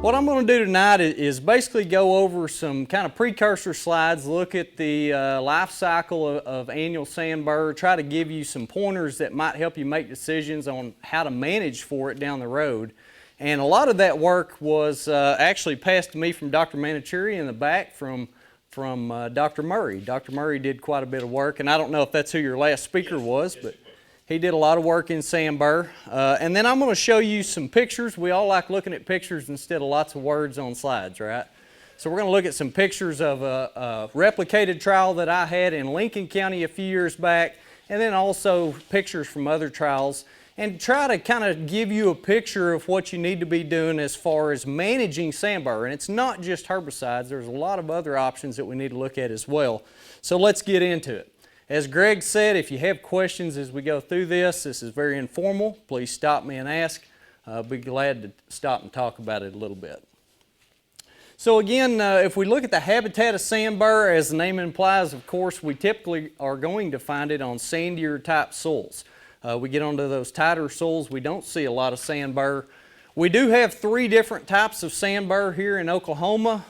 What I'm going to do tonight is basically go over some kind of precursor slides, look at the life cycle of annual sandbur, try to give you some pointers that might help you make decisions on how to manage for it down the road. And a lot of that work was actually passed to me from Dr. Manicheri in the back from Dr. Murray. Dr. Murray did quite a bit of work, and I don't know if that's who your last speaker was, but he did a lot of work in sandbur. And then I'm going to show you some pictures. We all like looking at pictures instead of lots of words on slides, right? So we're going to look at some pictures of a replicated trial that I had in Lincoln County a few years back, and then also pictures from other trials, and try to kind of give you a picture of what you need to be doing as far as managing sandbur. And it's not just herbicides. There's a lot of other options that we need to look at as well. So let's get into it. As Greg said, if you have questions as we go through this is very informal. Please stop me and ask. I'll be glad to stop and talk about it a little bit. So again, if we look at the habitat of sandbur, as the name implies, of course, we typically are going to find it on sandier type soils. We get onto those tighter soils, we don't see a lot of sandbur. We do have three different types of sandbur here in Oklahoma.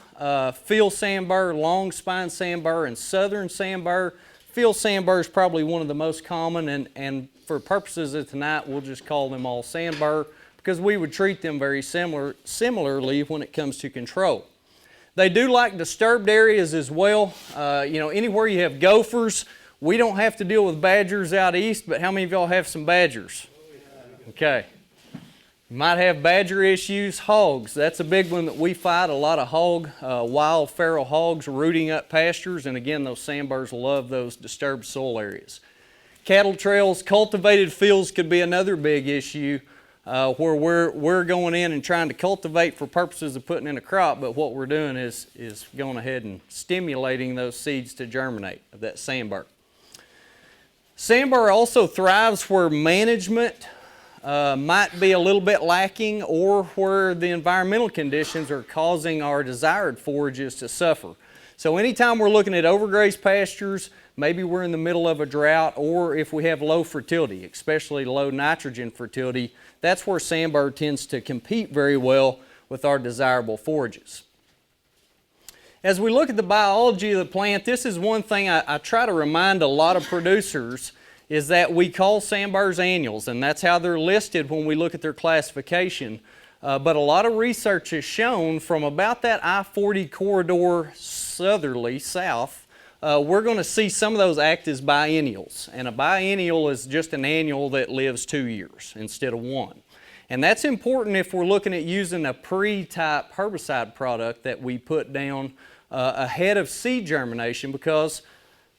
Field sandbur, long spine sandbur, and southern sandbur. Field sandbur is probably one of the most common, and for purposes of tonight, we'll just call them all sandbur because we would treat them very similarly when it comes to control. They do like disturbed areas as well. Anywhere you have gophers, we don't have to deal with badgers out east, but how many of y'all have some badgers? Okay. You might have badger issues. Hogs, that's a big one that we fight. A lot of wild feral hogs rooting up pastures, and again, those sandburs love those disturbed soil areas. Cattle trails, cultivated fields could be another big issue where we're going in and trying to cultivate for purposes of putting in a crop, but what we're doing is going ahead and stimulating those seeds to germinate of that sandbur. Sandbur also thrives where management might be a little bit lacking or where the environmental conditions are causing our desired forages to suffer. So anytime we're looking at overgrazed pastures, maybe we're in the middle of a drought, or if we have low fertility, especially low nitrogen fertility, that's where sandbur tends to compete very well with our desirable forages. As we look at the biology of the plant, this is one thing I try to remind a lot of producers is that we call sandburs annuals, and that's how they're listed when we look at their classification. But a lot of research has shown from about that I-40 corridor southerly, south, we're going to see some of those act as biennials. And a biennial is just an annual that lives 2 years instead of 1. And that's important if we're looking at using a pre-type herbicide product that we put down ahead of seed germination, because,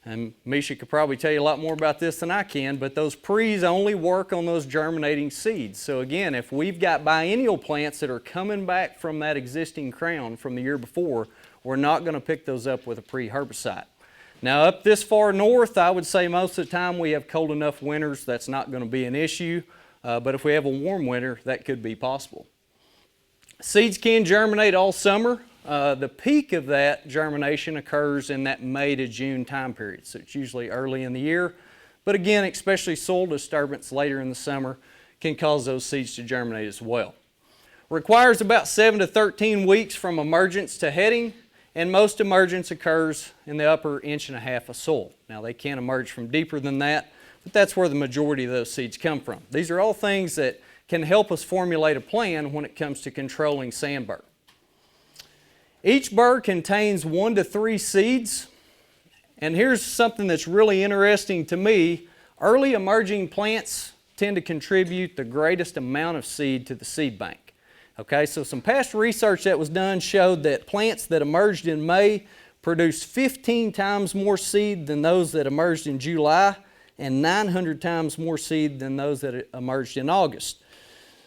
and Misha could probably tell you a lot more about this than I can, but those pre's only work on those germinating seeds. So again, if we've got biennial plants that are coming back from that existing crown from the year before, we're not going to pick those up with a pre-herbicide. Now up this far north, I would say most of the time we have cold enough winters that's not going to be an issue, but if we have a warm winter, that could be possible. Seeds can germinate all summer. The peak of that germination occurs in that May to June time period, so it's usually early in the year. But again, especially soil disturbance later in the summer can cause those seeds to germinate as well. Requires about 7 to 13 weeks from emergence to heading, and most emergence occurs in the upper 1.5 inches of soil. Now they can emerge from deeper than that, but that's where the majority of those seeds come from. These are all things that can help us formulate a plan when it comes to controlling sandbur. Each burr contains 1 to 3 seeds, and here's something that's really interesting to me. Early emerging plants tend to contribute the greatest amount of seed to the seed bank. Okay, so some past research that was done showed that plants that emerged in May produced 15 times more seed than those that emerged in July, and 900 times more seed than those that emerged in August.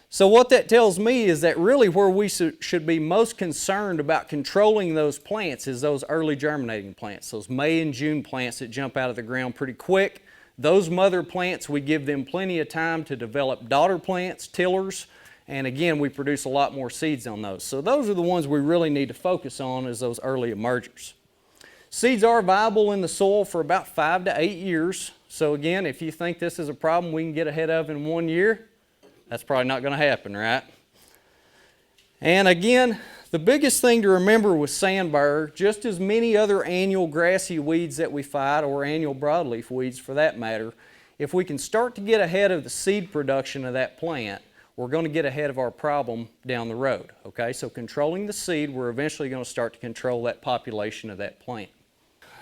So what that tells me is that really where we should be most concerned about controlling those plants is those early germinating plants, those May and June plants that jump out of the ground pretty quick. Those mother plants, we give them plenty of time to develop daughter plants, tillers, and again, we produce a lot more seeds on those. So those are the ones we really need to focus on, is those early emergers. Seeds are viable in the soil for about 5 to 8 years. So again, if you think this is a problem we can get ahead of in 1 year, that's probably not going to happen, right? And again, The biggest thing to remember with sandbur, just as many other annual grassy weeds that we fight, or annual broadleaf weeds for that matter, if we can start to get ahead of the seed production of that plant, we're going to get ahead of our problem down the road. Okay, so controlling the seed, we're eventually going to start to control that population of that plant.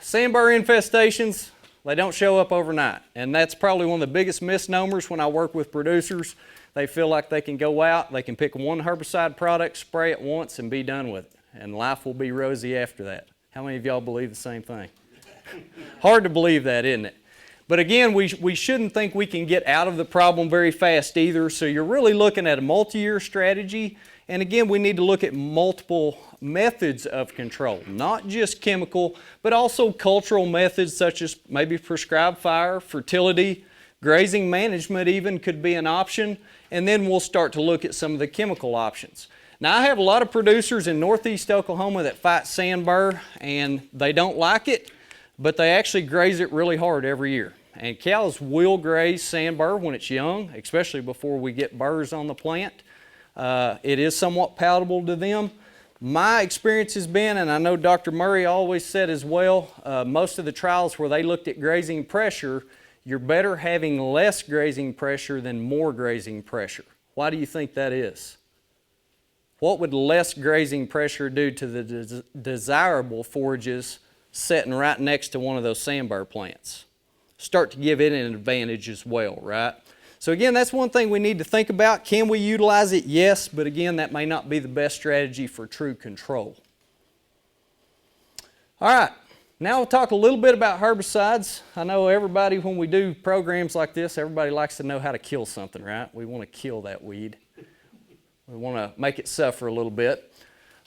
Sandbur infestations, they don't show up overnight, and that's probably one of the biggest misnomers when I work with producers. They feel like they can go out, they can pick one herbicide product, spray it once, and be done with it, and life will be rosy after that. How many of y'all believe the same thing? Hard to believe that, isn't it? But again, we shouldn't think we can get out of the problem very fast either, so you're really looking at a multi-year strategy, and again, we need to look at multiple methods of control, not just chemical, but also cultural methods such as maybe prescribed fire, fertility, grazing management even could be an option, and then we'll start to look at some of the chemical options. Now, I have a lot of producers in northeast Oklahoma that fight sandbur, and they don't like it, but they actually graze it really hard every year. And cows will graze sandbur when it's young, especially before we get burrs on the plant. It is somewhat palatable to them. My experience has been, and I know Dr. Murray always said as well, most of the trials where they looked at grazing pressure, you're better having less grazing pressure than more grazing pressure. Why do you think that is? What would less grazing pressure do to the desirable forages sitting right next to one of those sandbur plants? Start to give it an advantage as well, right? So again, that's one thing we need to think about. Can we utilize it? Yes, but again, that may not be the best strategy for true control. All right, now we'll talk a little bit about herbicides. I know everybody, when we do programs like this, everybody likes to know how to kill something, right? We want to kill that weed. We want to make it suffer a little bit.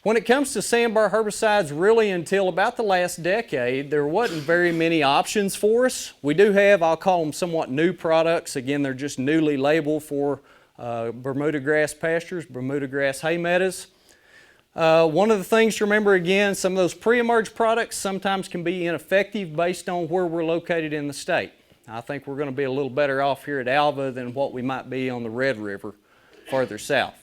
When it comes to sandbur herbicides, really until about the last decade, there wasn't very many options for us. We do have, I'll call them somewhat new products. Again, they're just newly labeled for Bermuda grass pastures, Bermuda grass hay meadows. One of the things to remember again, some of those pre-emerge products sometimes can be ineffective based on where we're located in the state. I think we're going to be a little better off here at Alva than what we might be on the Red River farther south.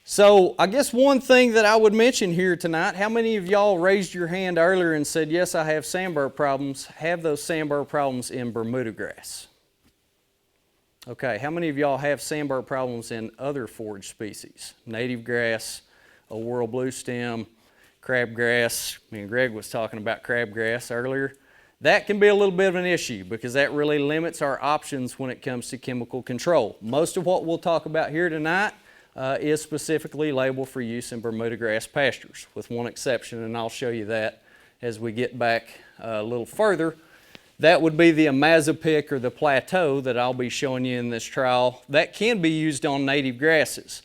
So I guess one thing that I would mention here tonight, how many of y'all raised your hand earlier and said, yes, I have sandbur problems, have those sandbur problems in Bermuda grass? Okay, how many of y'all have sandbur problems in other forage species? Native grass, a World Bluestem, crabgrass. I mean, Greg was talking about crabgrass earlier. That can be a little bit of an issue because that really limits our options when it comes to chemical control. Most of what we'll talk about here tonight is specifically labeled for use in Bermuda grass pastures, with one exception, and I'll show you that as we get back a little further. That would be the Amazopic or the plateau that I'll be showing you in this trial. That can be used on native grasses,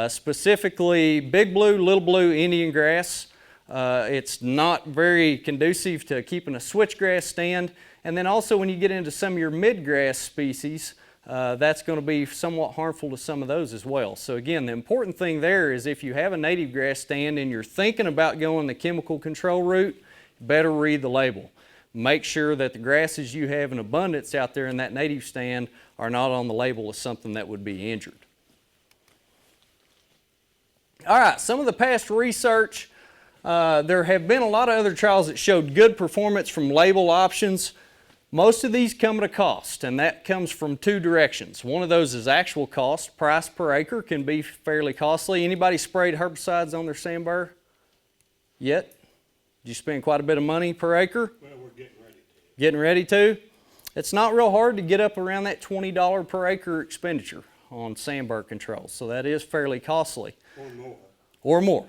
specifically big blue, little blue, Indian grass. It's not very conducive to keeping a switchgrass stand, and then also when you get into some of your midgrass species, that's going to be somewhat harmful to some of those as well. So again, the important thing there is if you have a native grass stand and you're thinking about going the chemical control route, better read the label. Make sure that the grasses you have in abundance out there in that native stand are not on the label as something that would be injured. All right, some of the past research, there have been a lot of other trials that showed good performance from label options. Most of these come at a cost, and that comes from two directions. One of those is actual cost. Price per acre can be fairly costly. Anybody sprayed herbicides on their sandbur yet? Did you spend quite a bit of money per acre? Well, we're getting ready to. Getting ready to? It's not real hard to get up around that $20 per acre expenditure on sandbur control, so that is fairly costly. Or more. Or more.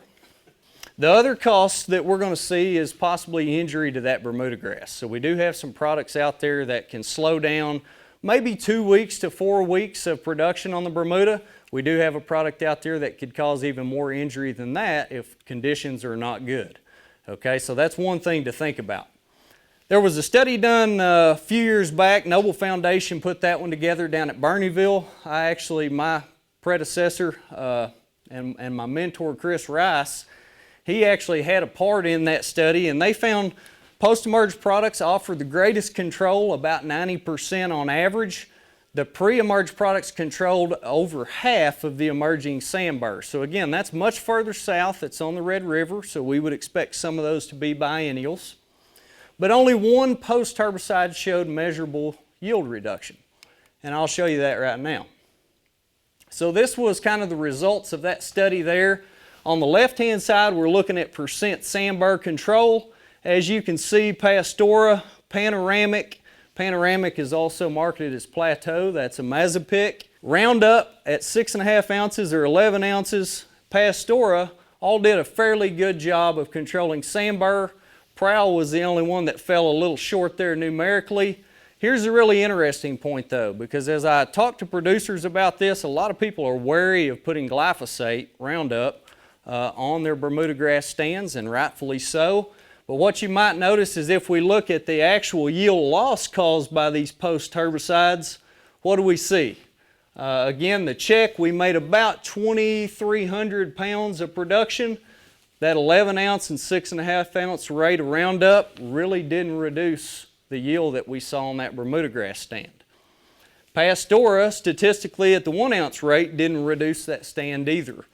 The other cost that we're going to see is possibly injury to that Bermuda grass. So we do have some products out there that can slow down maybe 2 weeks to 4 weeks of production on the Bermuda. We do have a product out there that could cause even more injury than that if conditions are not good. Okay, so that's one thing to think about. There was a study done a few years back. Noble Foundation put that one together down at Bernieville. My predecessor and my mentor, Chris Rice, he actually had a part in that study, and they found post-emerge products offer the greatest control, about 90% on average. The pre-emerge products controlled over half of the emerging sandbur. So again, that's much further south. It's on the Red River, so we would expect some of those to be biennials. But only one post-herbicide showed measurable yield reduction. And I'll show you that right now. So this was kind of the results of that study there. On the left-hand side, we're looking at percent sandbur control. As you can see, Pastora, Panoramic. Panoramic is also marketed as Plateau. That's a Mazapic. Roundup at 6.5 ounces or 11 ounces. Pastora all did a fairly good job of controlling sandbur. Prowl was the only one that fell a little short there numerically. Here's a really interesting point though, because as I talk to producers about this, a lot of people are wary of putting glyphosate, Roundup, on their Bermuda grass stands, and rightfully so. But what you might notice is if we look at the actual yield loss caused by these post-herbicides, what do we see? Again, the check, we made about 2,300 pounds of production. That 11 ounce and 6.5 ounce rate of Roundup really didn't reduce the yield that we saw on that Bermuda grass stand. Pastora, statistically at the 1 ounce rate, didn't reduce that stand either.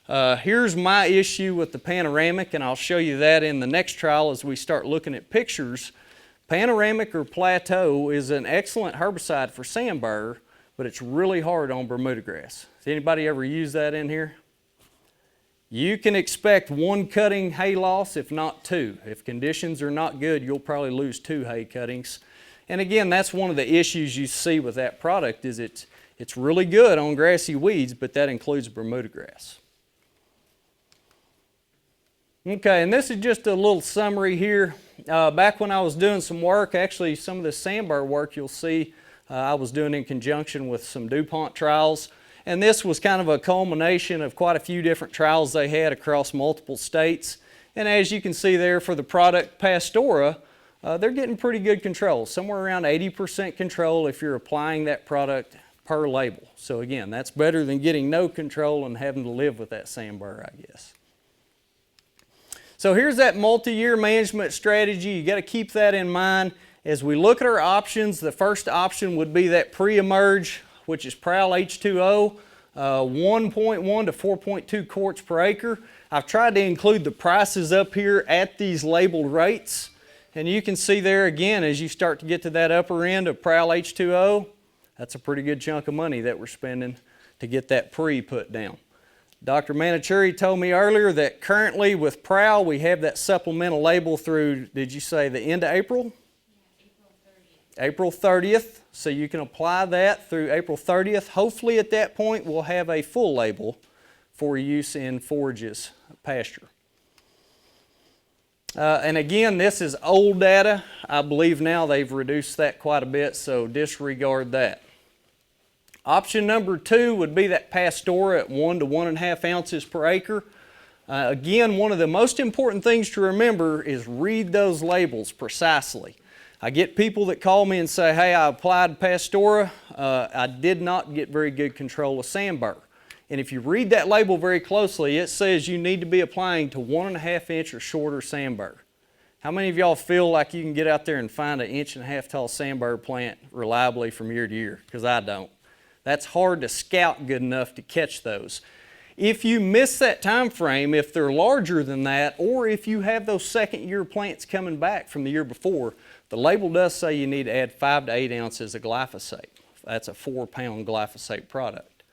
Here's my issue with the Panoramic, and I'll show you that in the next trial as we start looking at pictures. Panoramic or Plateau is an excellent herbicide for sandbur, but it's really hard on Bermuda grass. Has anybody ever used that in here? You can expect 1 cutting hay loss, if not 2. If conditions are not good, you'll probably lose 2 hay cuttings. And again, that's one of the issues you see with that product is it's really good on grassy weeds, but that includes Bermuda grass. Okay, and this is just a little summary here. Back when I was doing some work, actually some of the sandbur work you'll see I was doing in conjunction with some DuPont trials. And this was kind of a culmination of quite a few different trials they had across multiple states. And as you can see there for the product Pastora, they're getting pretty good control, somewhere around 80% control if you're applying that product per label. So again, that's better than getting no control and having to live with that sandbur, I guess. So here's that multi-year management strategy. You got to keep that in mind. As we look at our options, the first option would be that pre-emerge, which is Prowl H2O, 1.1 to 4.2 quarts per acre. I've tried to include the prices up here at these labeled rates. And you can see there again, as you start to get to that upper end of Prowl H2O, that's a pretty good chunk of money that we're spending to get that pre put down. Dr. Manicheri told me earlier that currently with Prowl we have that supplemental label through, did you say the end of April? Yeah, April 30th. So you can apply that through April 30th. Hopefully at that point we'll have a full label for use in forages, pasture. And again, this is old data. I believe now they've reduced that quite a bit, so disregard that. Option number 2 would be that Pastora at 1 to 1.5 ounces per acre. Again, one of the most important things to remember is read those labels precisely. I get people that call me and say, hey, I applied Pastora. I did not get very good control of sandbur. And if you read that label very closely, it says you need to be applying to 1.5 inch or shorter sandbur. How many of y'all feel like you can get out there and find an 1.5 inch tall sandbur plant reliably from year to year? Because I don't. That's hard to scout good enough to catch those. If you miss that time frame, if they're larger than that, or if you have those second year plants coming back from the year before, the label does say you need to add 5 to 8 ounces of glyphosate. That's a 4-pound glyphosate product.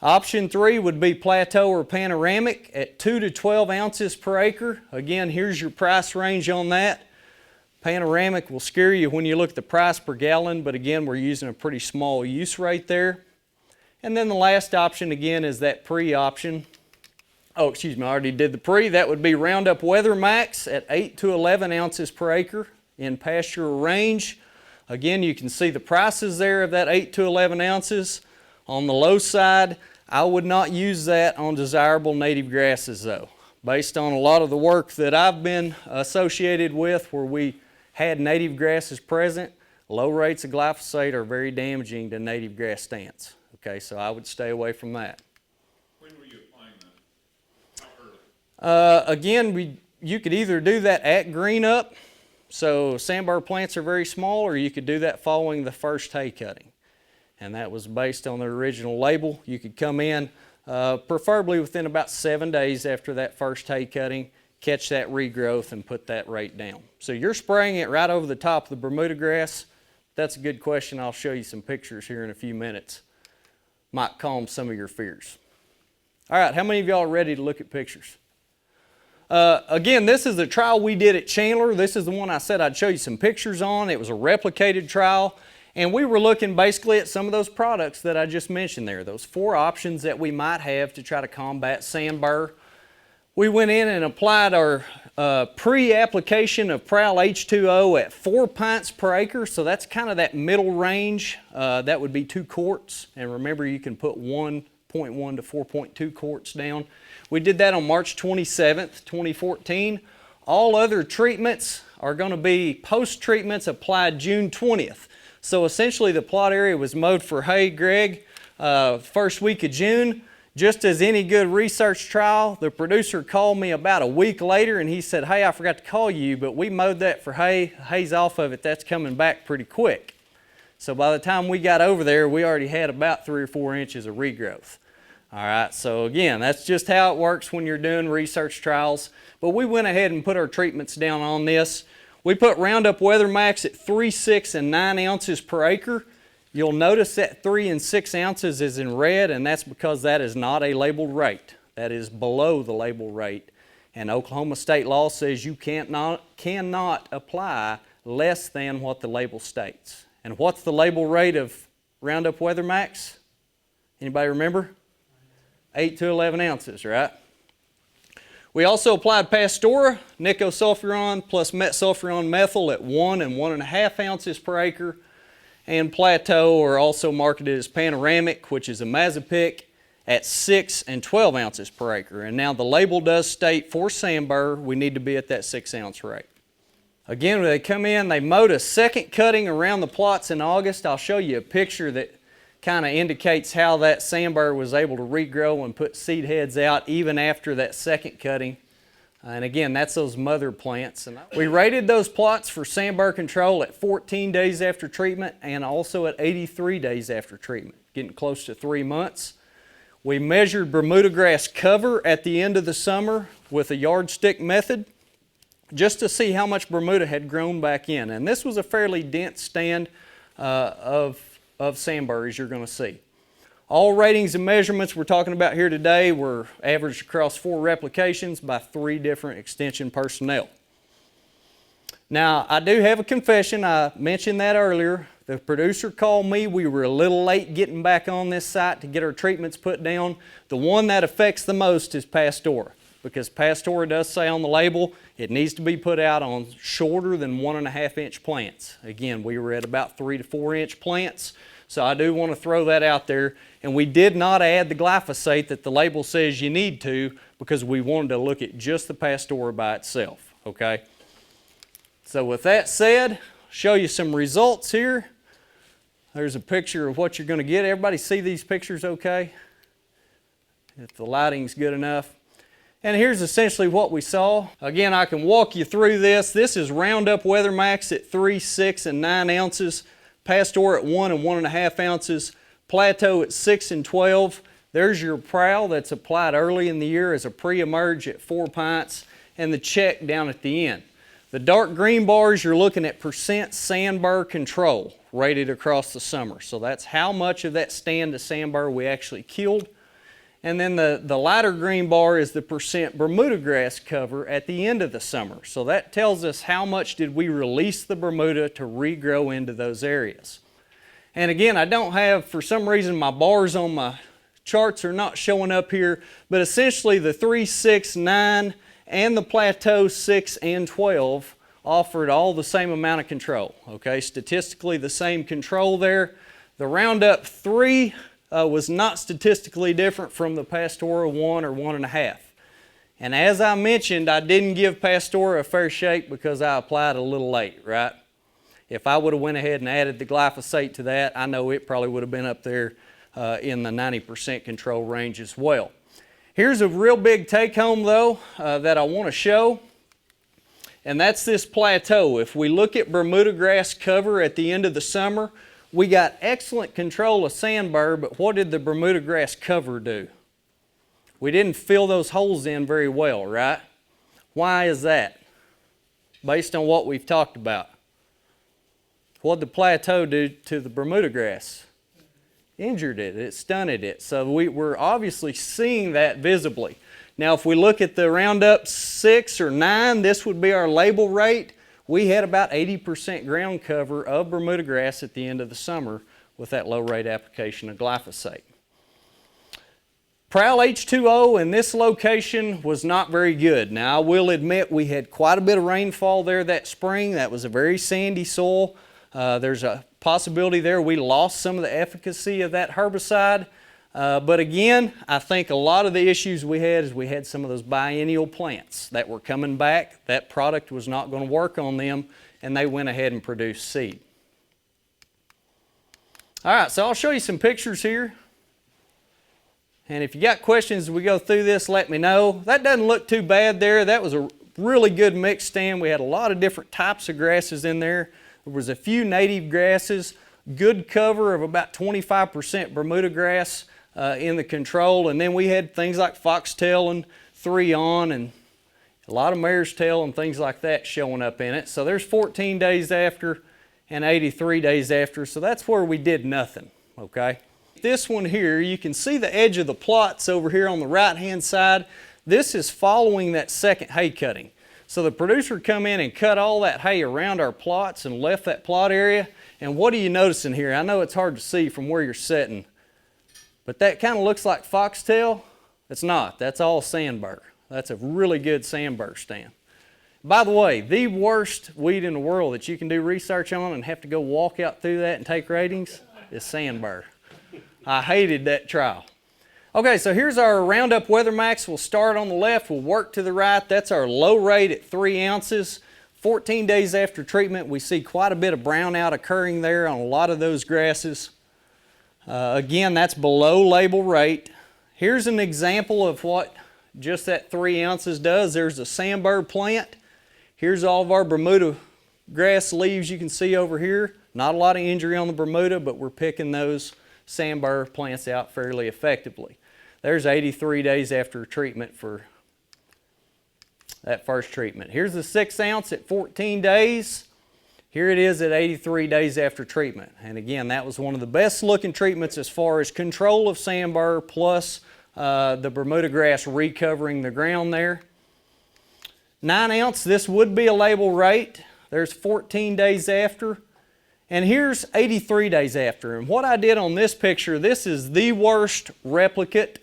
Option 3 would be Plateau or Panoramic at 2 to 12 ounces per acre. Again, here's your price range on that. Panoramic will scare you when you look at the price per gallon, but again, we're using a pretty small use rate there. And then the last option again is that pre option. Oh, excuse me, I already did the pre. That would be Roundup Weather Max at 8 to 11 ounces per acre in pasture range. Again, you can see the prices there of that 8 to 11 ounces. On the low side, I would not use that on desirable native grasses though. Based on a lot of the work that I've been associated with where we had native grasses present, low rates of glyphosate are very damaging to native grass stands. Okay, so I would stay away from that. When were you applying that? How early? Again, you could either do that at green up So sandbar plants are very small, or you could do that following the first hay cutting. And that was based on the original label. You could come in preferably within about 7 days after that first hay cutting, catch that regrowth and put that rate down. So you're spraying it right over the top of the Bermuda grass. That's a good question. I'll show you some pictures here in a few minutes. Might calm some of your fears. All right, how many of y'all are ready to look at pictures? Again, this is the trial we did at Chandler. This is the one I said I'd show you some pictures on. It was a replicated trial. And we were looking basically at some of those products that I just mentioned there, those 4 options that we might have to try to combat sandbur. We went in and applied our pre-application of Prowl H2O at 4 pints per acre, so that's kind of that middle range. That would be 2 quarts, and remember you can put 1.1 to 4.2 quarts down. We did that on March 27th, 2014. All other treatments are going to be post-treatments applied June 20th. So essentially the plot area was mowed for hay, Greg, first week of June. Just as any good research trial, the producer called me about a week later and he said, hey, I forgot to call you, but we mowed that for hay. Hay's off of it. That's coming back pretty quick. So by the time we got over there, we already had about 3 or 4 inches of regrowth. All right, so again, that's just how it works when you're doing research trials. But we went ahead and put our treatments down on this. We put Roundup Weather Max at 3, 6, and 9 ounces per acre. You'll notice that 3 and 6 ounces is in red, and that's because that is not a labeled rate. That is below the label rate. And Oklahoma state law says you cannot apply less than what the label states. And what's the label rate of Roundup Weather Max? Anybody remember? 8 to 11 ounces, right? We also applied Pastora, Nicosulfuron plus Metsulfuron methyl at 1 and 1.5 ounces per acre, and Plateau, or also marketed as Panoramic, which is a Mazapic, at 6 and 12 ounces per acre. And now the label does state for sandbur, we need to be at that 6 ounce rate. Again, when they come in, they mowed a second cutting around the plots in August. I'll show you a picture that kind of indicates how that sandbur was able to regrow and put seed heads out even after that second cutting. And again, that's those mother plants. And we rated those plots for sandbur control at 14 days after treatment and also at 83 days after treatment, getting close to 3 months. We measured Bermuda grass cover at the end of the summer with a yardstick method just to see how much Bermuda had grown back in. And this was a fairly dense stand of sandbur, as you're going to see. All ratings and measurements we're talking about here today were averaged across 4 replications by 3 different extension personnel. Now, I do have a confession. I mentioned that earlier. The producer called me. We were a little late getting back on this site to get our treatments put down. The one that affects the most is Pastora, because Pastora does say on the label it needs to be put out on shorter than 1.5 inch plants. Again, we were at about 3 to 4 inch plants, so I do want to throw that out there. And we did not add the glyphosate that the label says you need to, because we wanted to look at just the Pastora by itself, okay? So with that said, show you some results here. There's a picture of what you're going to get. Everybody see these pictures okay? If the lighting's good enough. And here's essentially what we saw. Again, I can walk you through this. This is Roundup Weather Max at 3, 6, and 9 ounces. Pastora at 1 and 1.5 ounces. Plateau at 6 and 12. There's your Prowl that's applied early in the year as a pre-emerge at 4 pints. And the check down at the end. The dark green bars, you're looking at percent sandbur control rated across the summer. So that's how much of that stand of sandbur we actually killed. And then the lighter green bar is the percent Bermuda grass cover at the end of the summer. So that tells us how much did we release the Bermuda to regrow into those areas. And again, I don't have, for some reason, my bars on my charts are not showing up here, but essentially the 3, 6, 9, and the Plateau 6 and 12 offered all the same amount of control, okay? Statistically the same control there. The Roundup 3 was not statistically different from the Pastora 1 or 1.5. And as I mentioned, I didn't give Pastora a fair shake because I applied a little late, right? If I would have went ahead and added the glyphosate to that, I know it probably would have been up there in the 90% control range as well. Here's a real big take home though that I want to show. and that's this plateau. If we look at Bermuda grass cover at the end of the summer, we got excellent control of sandbur, but what did the Bermuda grass cover do? We didn't fill those holes in very well, right? Why is that? Based on what we've talked about. What did the plateau do to the Bermuda grass? Injured it, it stunted it. So we're obviously seeing that visibly. Now if we look at the Roundup 6 or 9, this would be our label rate. We had about 80% ground cover of Bermuda grass at the end of the summer with that low rate application of glyphosate. Prowl H2O in this location was not very good. Now I will admit we had quite a bit of rainfall there that spring. That was a very sandy soil. There's a possibility there we lost some of the efficacy of that herbicide. But again, I think a lot of the issues we had is we had some of those biennial plants that were coming back. That product was not going to work on them, and they went ahead and produced seed. All right, so I'll show you some pictures here. And if you got questions as we go through this, let me know. That doesn't look too bad there. That was a really good mixed stand. We had a lot of different types of grasses in there. There was a few native grasses, good cover of about 25% Bermuda grass in the control, and then we had things like foxtail and 3-on and a lot of mare's tail and things like that showing up in it. So there's 14 days after and 83 days after, so that's where we did nothing, okay? This one here, you can see the edge of the plots over here on the right hand side. This is following that second hay cutting. So the producer come in and cut all that hay around our plots and left that plot area. And what are you noticing here? I know it's hard to see from where you're sitting, but that kind of looks like foxtail. It's not. That's all sandbur. That's a really good sandbur stand. By the way, the worst weed in the world that you can do research on and have to go walk out through that and take ratings is sandbur. I hated that trial. Okay, so here's our Roundup Weather Max. We'll start on the left, we'll work to the right. That's our low rate at 3 ounces. 14 days after treatment, we see quite a bit of brownout occurring there on a lot of those grasses. Again, that's below label rate. Here's an example of what just that 3 ounces does. There's a sandbur plant. Here's all of our Bermuda grass leaves you can see over here. Not a lot of injury on the Bermuda, but we're picking those sandbur plants out fairly effectively. There's 83 days after treatment for that first treatment. Here's the 6 ounce at 14 days. Here it is at 83 days after treatment. And again, that was one of the best looking treatments as far as control of sandbur plus the Bermuda grass recovering the ground there. 9 ounce, this would be a label rate. There's 14 days after. And here's 83 days after. And what I did on this picture, this is the worst replicate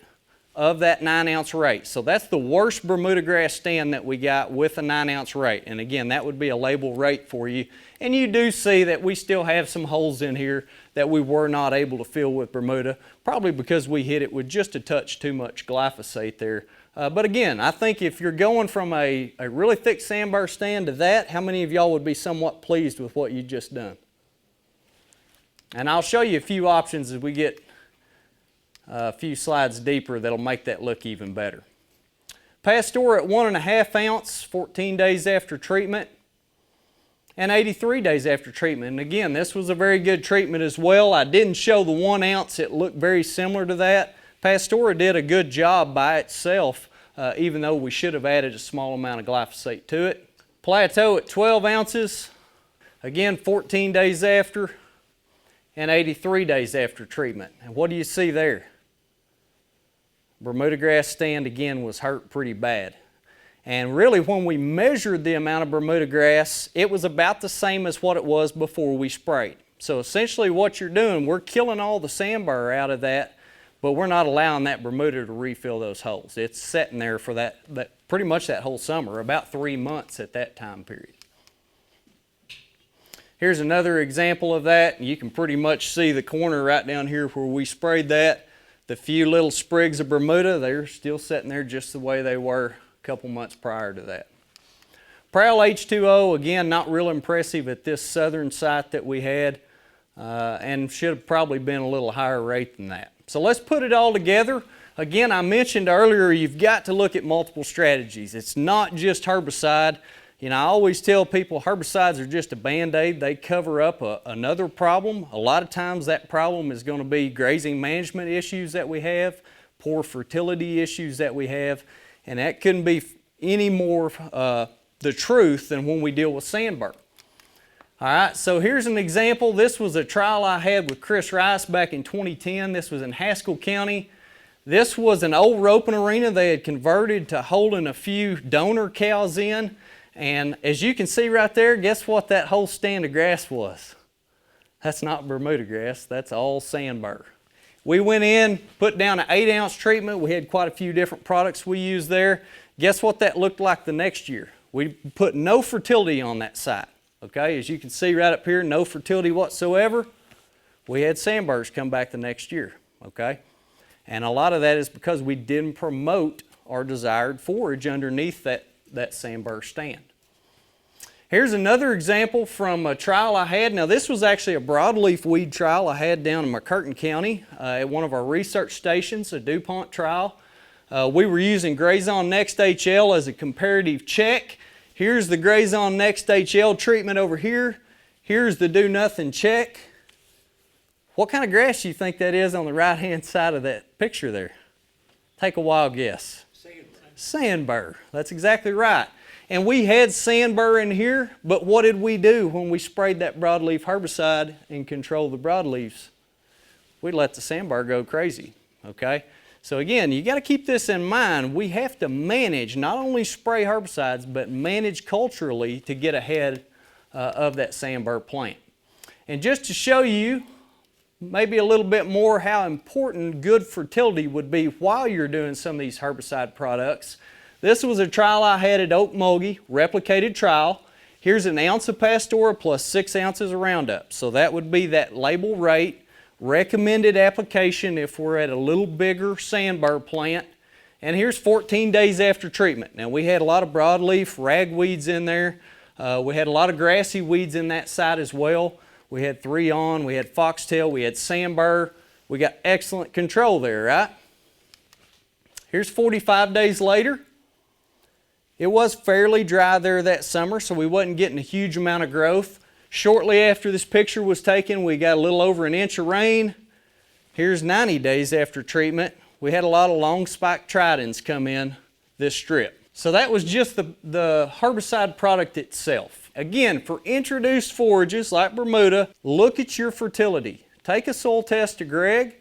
of that 9 ounce rate. So that's the worst Bermuda grass stand that we got with a 9 ounce rate. And again, that would be a label rate for you. And you do see that we still have some holes in here that we were not able to fill with Bermuda, probably because we hit it with just a touch too much glyphosate there. But again, I think if you're going from a really thick sandbur stand to that, how many of y'all would be somewhat pleased with what you just done? And I'll show you a few options as we get a few slides deeper that'll make that look even better. Pasteur at 1.5 ounce, 14 days after treatment, and 83 days after treatment. And again, this was a very good treatment as well. I didn't show the 1 ounce. It looked very similar to that. Pasteur did a good job by itself, even though we should have added a small amount of glyphosate to it. Plateau at 12 ounces, again 14 days after, and 83 days after treatment. And what do you see there? Bermuda grass stand again was hurt pretty bad. And really when we measured the amount of Bermuda grass, it was about the same as what it was before we sprayed. So essentially what you're doing, we're killing all the sandbur out of that, but we're not allowing that Bermuda to refill those holes. It's sitting there for that pretty much that whole summer, about 3 months at that time period. Here's another example of that. You can pretty much see the corner right down here where we sprayed that. The few little sprigs of Bermuda, they're still sitting there just the way they were a couple months prior to that. Prowl H2O, again, not real impressive at this southern site that we had, and should have probably been a little higher rate than that. So let's put it all together. Again, I mentioned earlier you've got to look at multiple strategies. It's not just herbicide. You know, I always tell people herbicides are just a Band-Aid. They cover up another problem. A lot of times that problem is going to be grazing management issues that we have, poor fertility issues that we have, and that couldn't be any more the truth than when we deal with Sandbur. All right, so here's an example. This was a trial I had with Chris Rice back in 2010. This was in Haskell County. This was an old roping arena they had converted to holding a few donor cows in. And as you can see right there, guess what that whole stand of grass was? That's not Bermuda grass, that's all Sandbur. We went in, put down an 8-ounce treatment. We had quite a few different products we used there. Guess what that looked like the next year? We put no fertility on that site. Okay, as you can see right up here, no fertility whatsoever. We had Sandburs come back the next year, okay? And a lot of that is because we didn't promote our desired forage underneath that Sandbur stand. Here's another example from a trial I had. Now this was actually a broadleaf weed trial I had down in McCurtain County at one of our research stations, a DuPont trial. We were using Grazon Next HL as a comparative check. Here's the Grazon Next HL treatment over here. Here's the Do Nothing check. What kind of grass do you think that is on the right-hand side of that picture there? Take a wild guess. Sandbur. That's exactly right. And we had Sandbur in here, but what did we do when we sprayed that broadleaf herbicide and controlled the broadleaves? We let the Sandbur go crazy, okay? So again, you got to keep this in mind. We have to manage, not only spray herbicides, but manage culturally to get ahead of that Sandbur plant. And just to show you maybe a little bit more how important good fertility would be while you're doing some of these herbicide products, this was a trial I had at Okmulgee, replicated trial. Here's an ounce of Pastora plus 6 ounces of Roundup. So that would be that label rate. Recommended application if we're at a little bigger Sandbur plant. And here's 14 days after treatment. Now we had a lot of broadleaf ragweeds in there. We had a lot of grassy weeds in that site as well. We had 3 on, we had foxtail, we had Sandbur. We got excellent control there, right? Here's 45 days later. It was fairly dry there that summer, so we wasn't getting a huge amount of growth. Shortly after this picture was taken, we got a little over an inch of rain. Here's 90 days after treatment. We had a lot of long spike tridents come in this strip. So that was just the herbicide product itself. Again, for introduced forages like Bermuda, look at your fertility. Take a soil test to Greg,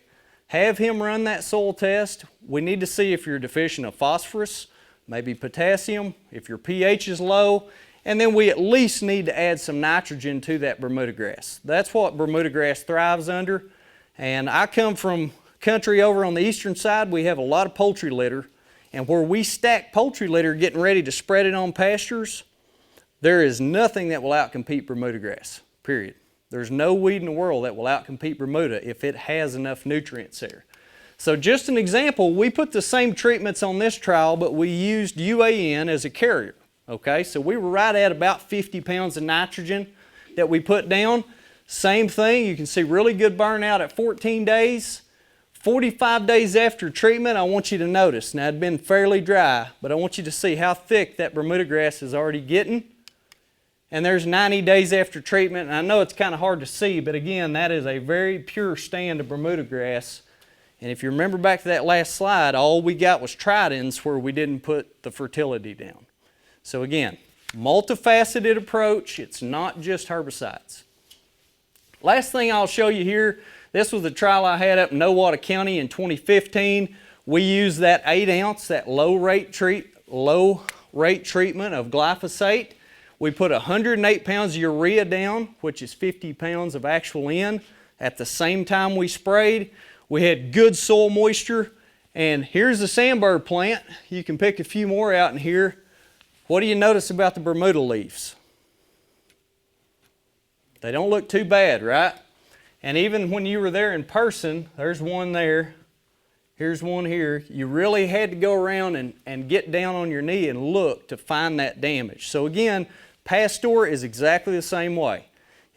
have him run that soil test. We need to see if you're deficient of phosphorus, maybe potassium, if your pH is low, and then we at least need to add some nitrogen to that Bermuda grass. That's what Bermuda grass thrives under. And I come from country over on the eastern side. We have a lot of poultry litter. And where we stack poultry litter getting ready to spread it on pastures, there is nothing that will outcompete Bermuda grass, period. There's no weed in the world that will outcompete Bermuda if it has enough nutrients there. So just an example, we put the same treatments on this trial, but we used UAN as a carrier. Okay, so we were right at about 50 pounds of nitrogen that we put down. Same thing, you can see really good burnout at 14 days. 45 days after treatment, I want you to notice, now it had been fairly dry, but I want you to see how thick that Bermuda grass is already getting. And there's 90 days after treatment, and I know it's kind of hard to see, but again, that is a very pure stand of Bermuda grass. And if you remember back to that last slide, all we got was tridents where we didn't put the fertility down. So again, multifaceted approach, it's not just herbicides. Last thing I'll show you here, this was a trial I had up in Nowata County in 2015. We used that 8 ounce, that low rate treatment of glyphosate. We put 108 pounds of urea down, which is 50 pounds of actual N. At the same time we sprayed, we had good soil moisture. And here's the Sandbur plant. You can pick a few more out in here. What do you notice about the Bermuda leaves? They don't look too bad, right? And even when you were there in person, there's one there, here's one here, you really had to go around and get down on your knee and look to find that damage. So again, Pastora is exactly the same way.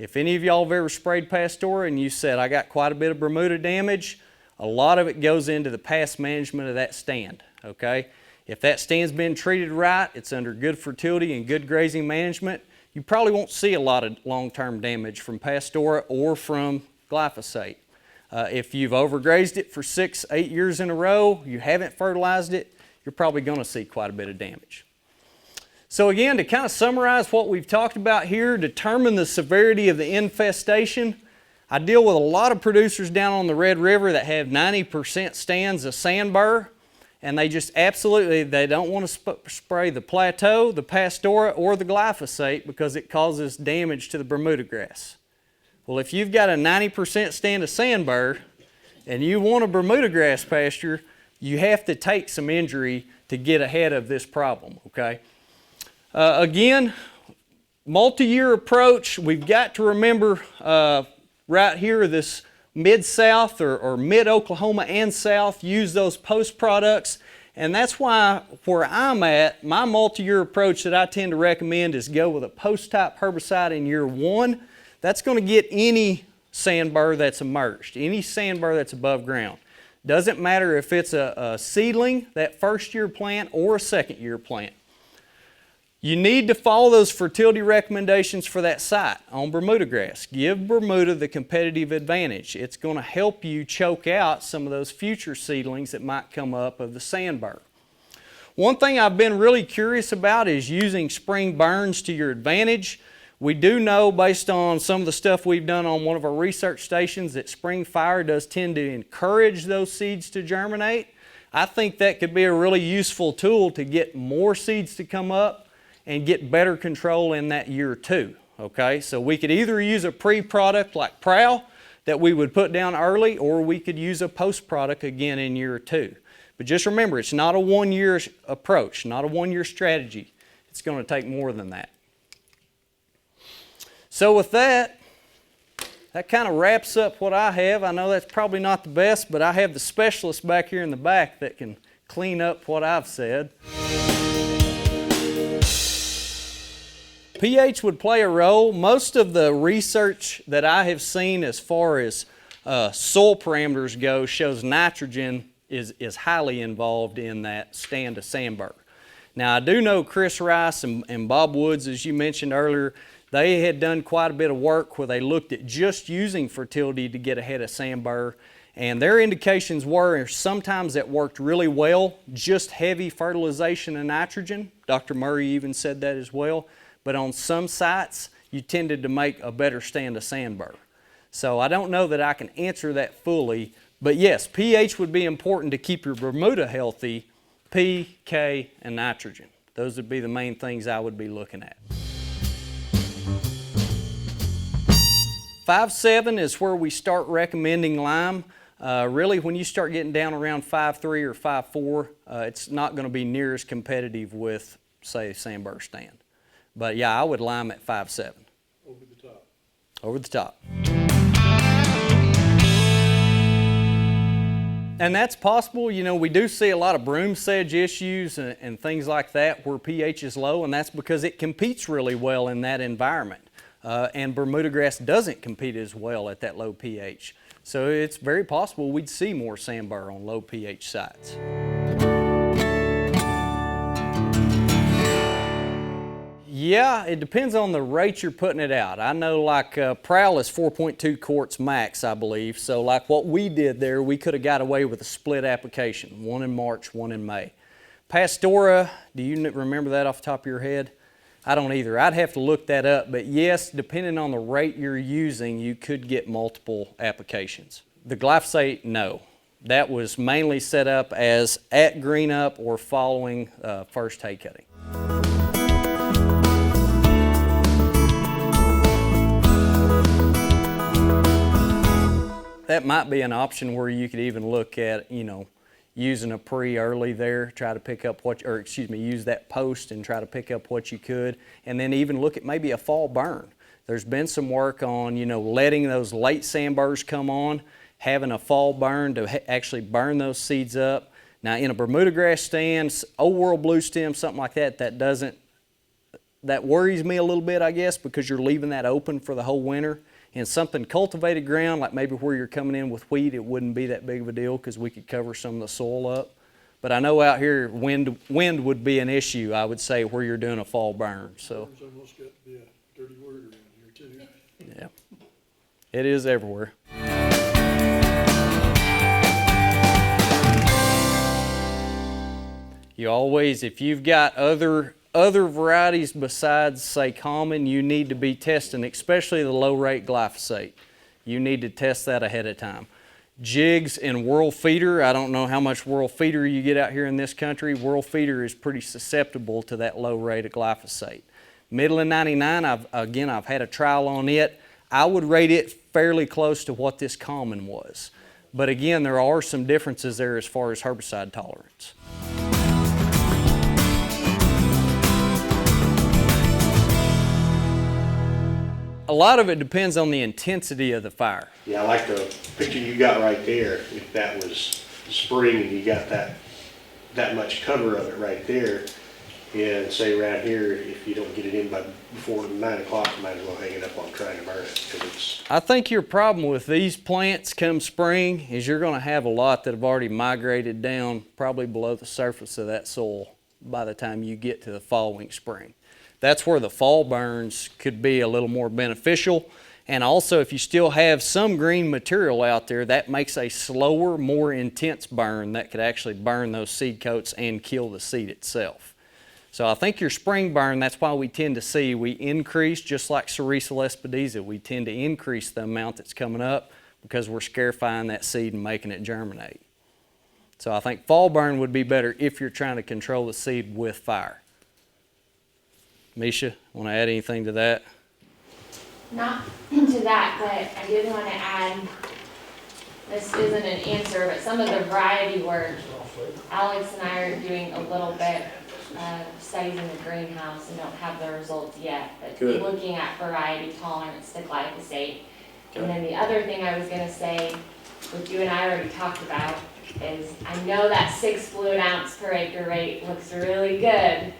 If any of y'all have ever sprayed Pastora and you said, I got quite a bit of Bermuda damage, a lot of it goes into the past management of that stand, okay? If that stand's been treated right, it's under good fertility and good grazing management, you probably won't see a lot of long-term damage from Pastora or from glyphosate. If you've overgrazed it for 6-8 years in a row, you haven't fertilized it, you're probably going to see quite a bit of damage. So again, to kind of summarize what we've talked about here, determine the severity of the infestation. I deal with a lot of producers down on the Red River that have 90% stands of sandbur, and they just absolutely, they don't want to spray the plateau, the pastora, or the glyphosate because it causes damage to the Bermuda grass. Well, if you've got a 90% stand of sandbur and you want a Bermuda grass pasture, you have to take some injury to get ahead of this problem, okay? Again, multi-year approach, we've got to remember right here, this mid-south or mid-Oklahoma and south use those post products. And that's why where I'm at, my multi-year approach that I tend to recommend is go with a post-type herbicide in year 1. That's going to get any sandbur that's emerged, any sandbur that's above ground. Doesn't matter if it's a seedling, that first-year plant, or a second-year plant. You need to follow those fertility recommendations for that site on Bermuda grass. Give Bermuda the competitive advantage. It's going to help you choke out some of those future seedlings that might come up of the sandbur. One thing I've been really curious about is using spring burns to your advantage. We do know, based on some of the stuff we've done on one of our research stations, that spring fire does tend to encourage those seeds to germinate. I think that could be a really useful tool to get more seeds to come up and get better control in that year 2, okay? So we could either use a pre-product like Prowl that we would put down early, or we could use a post-product again in year 2. But just remember, it's not a one-year approach, not a one-year strategy. It's going to take more than that. So with that, that kind of wraps up what I have. I know that's probably not the best, but I have the specialist back here in the back that can clean up what I've said. pH would play a role. Most of the research that I have seen as far as soil parameters go shows nitrogen is highly involved in that stand of sandbur. Now I do know Chris Rice and Bob Woods, as you mentioned earlier, they had done quite a bit of work where they looked at just using fertility to get ahead of sandbur, and their indications were sometimes that worked really well, just heavy fertilization of nitrogen. Dr. Murray even said that as well. But on some sites, you tended to make a better stand of sandbur. So I don't know that I can answer that fully, but yes, pH would be important to keep your Bermuda healthy, P, K, and nitrogen. Those would be the main things I would be looking at. 5.7 is where we start recommending lime. Really, when you start getting down around 5.3 or 5.4, it's not going to be near as competitive with, say, a sandbur stand. But yeah, I would lime at 5.7. Over the top. Over the top. And that's possible. You know, we do see a lot of broom sedge issues and things like that where pH is low, and that's because it competes really well in that environment. And Bermuda grass doesn't compete as well at that low pH. So it's very possible we'd see more sandbur on low pH sites. Yeah, it depends on the rate you're putting it out. I know like Prowl is 4.2 quarts max, I believe. So like what we did there, we could have got away with a split application, one in March, one in May. Pastora, do you remember that off the top of your head? I don't either. I'd have to look that up, but yes, depending on the rate you're using, you could get multiple applications. The glyphosate, no. That was mainly set up as at green up or following first hay cutting. That might be an option where you could even look at, you know, using a pre-early there, try to pick up what, or excuse me, use that post and try to pick up what you could, and then even look at maybe a fall burn. There's been some work on, you know, letting those late sandburs come on, having a fall burn to actually burn those seeds up. Now in a Bermuda grass stand, old World Bluestem, something like that, that worries me a little bit, I guess, because you're leaving that open for the whole winter. In something cultivated ground, like maybe where you're coming in with wheat, it wouldn't be that big of a deal because we could cover some of the soil up. But I know out here wind would be an issue, I would say, where you're doing a fall burn. So There's almost got to be a dirty word around here too. yeah, it is everywhere. You always, if you've got other varieties besides, say, common, you need to be testing, especially the low-rate glyphosate. You need to test that ahead of time. Jigs and World Feeder, I don't know how much World Feeder you get out here in this country. World Feeder is pretty susceptible to that low rate of glyphosate. Midland 99, I've had a trial on it. I would rate it fairly close to what this common was. But again, there are some differences there as far as herbicide tolerance. A lot of it depends on the intensity of the fire. Yeah, I like the picture you got right there. If that was spring and you got that much cover of it right there, and say around here, if you don't get it in by before 9 o'clock, you might as well hang it up on trying to burn it, because it's. I think your problem with these plants come spring is you're going to have a lot that have already migrated down probably below the surface of that soil by the time you get to the following spring. That's where the fall burns could be a little more beneficial. And also, if you still have some green material out there, that makes a slower, more intense burn that could actually burn those seed coats and kill the seed itself. So I think your spring burn, that's why we tend to see we increase, just like Sericea lespedeza, we tend to increase the amount that's coming up because we're scarifying that seed and making it germinate. So I think fall burn would be better if you're trying to control the seed with fire. Misha, want to add anything to that? Not to that, but I did want to add, this isn't an answer, but some of the variety work, Alex and I are doing a little bit of studies in the greenhouse and don't have the results yet, but Good. looking at variety tolerance to glyphosate. And then the other thing I was going to say, which you and I already talked about, is I know that 6 fluid ounce per acre rate looks really good,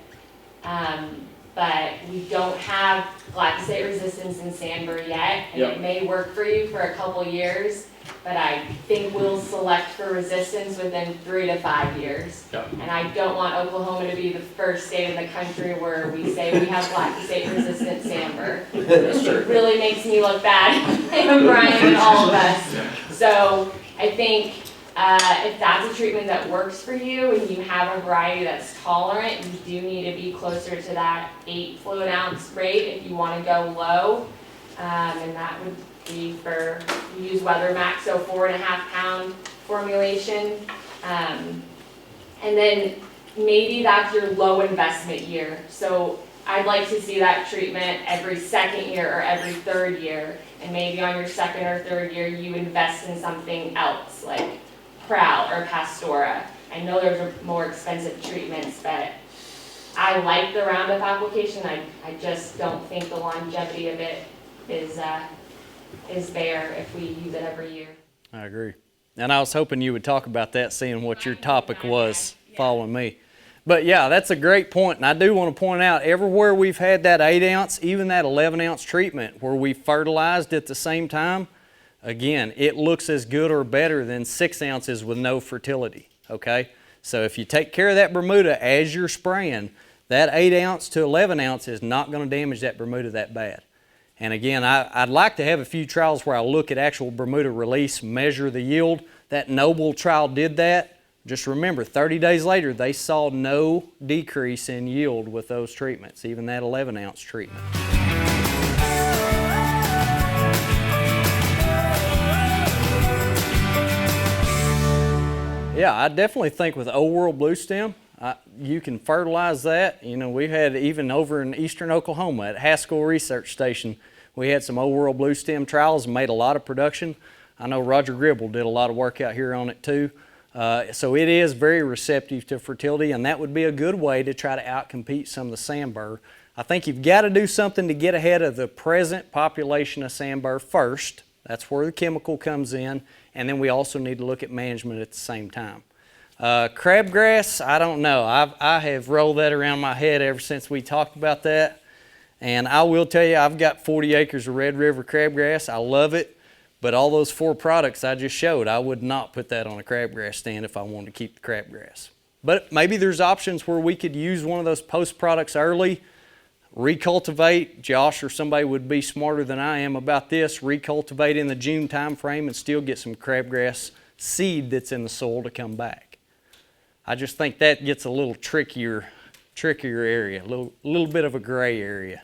but we don't have glyphosate resistance in Sandbur yet, and it may work for you for a couple years, but I think we'll select for resistance within 3 to 5 years. And I don't want Oklahoma to be the first state in the country where we say we have glyphosate resistant Sandbur. It really makes me look bad, and Brian and all of us. So I think if that's a treatment that works for you and you have a variety that's tolerant, you do need to be closer to that 8 fluid ounce rate if you want to go low. And that would be for, you use Weather Max, so 4.5 pound formulation. And then maybe that's your low investment year. So I'd like to see that treatment every 2nd year or every 3rd year. And maybe on your 2nd or 3rd year, you invest in something else like Prowl or Pastora. I know there's more expensive treatments, but I like the Roundup application. I just don't think the longevity of it is there if we use it every year. I agree. And I was hoping you would talk about that, seeing what your topic was following me. But yeah, that's a great point. And I do want to point out, everywhere we've had that 8 ounce, even that 11 ounce treatment where we fertilized at the same time, again, it looks as good or better than 6 ounces with no fertility, okay? So if you take care of that Bermuda as you're spraying, that 8 ounce to 11 ounce is not going to damage that Bermuda that bad. And again, I'd like to have a few trials where I look at actual Bermuda release, measure the yield. That Noble trial did that. Just remember, 30 days later, they saw no decrease in yield with those treatments, even that 11 ounce treatment. Yeah, I definitely think with old World Bluestem, you can fertilize that. You know, we had even over in eastern Oklahoma at Haskell Research Station, we had some old World Bluestem trials and made a lot of production. I know Roger Gribble did a lot of work out here on it too. So it is very receptive to fertility, and that would be a good way to try to outcompete some of the Sandbur. I think you've got to do something to get ahead of the present population of Sandbur first. That's where the chemical comes in, and then we also need to look at management at the same time. Crabgrass, I don't know. I have rolled that around my head ever since we talked about that. And I will tell you, I've got 40 acres of Red River crabgrass. I love it. But all those 4 products I just showed, I would not put that on a crabgrass stand if I wanted to keep the crabgrass. But maybe there's options where we could use one of those post products early, recultivate. Josh or somebody would be smarter than I am about this, recultivate in the June time frame and still get some crabgrass seed that's in the soil to come back. I just think that gets a little trickier area, a little bit of a gray area.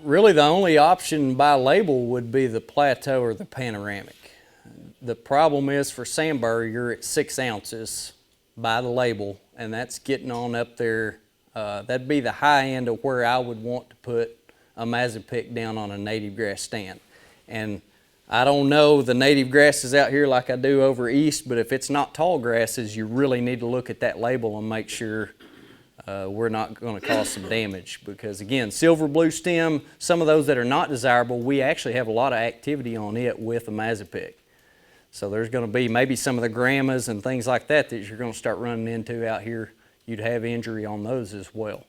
Really the only option by label would be the plateau or the panoramic. The problem is for Sandbur, you're at 6 ounces by the label, and that's getting on up there. That'd be the high end of where I would want to put a Mazapick down on a native grass stand. And I don't know the native grasses out here like I do over east, but if it's not tall grasses, you really need to look at that label and make sure we're not going to cause some damage. Because again, silver bluestem, some of those that are not desirable, we actually have a lot of activity on it with a Mazapick. So there's going to be maybe some of the grandmas and things like that that you're going to start running into out here. You'd have injury on those as well.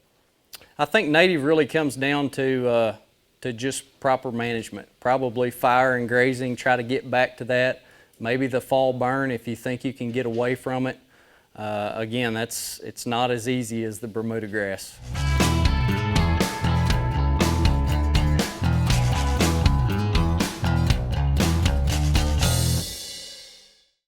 I think native really comes down to just proper management. Probably fire and grazing, try to get back to that. Maybe the fall burn if you think you can get away from it. Again, it's not as easy as the Bermuda grass.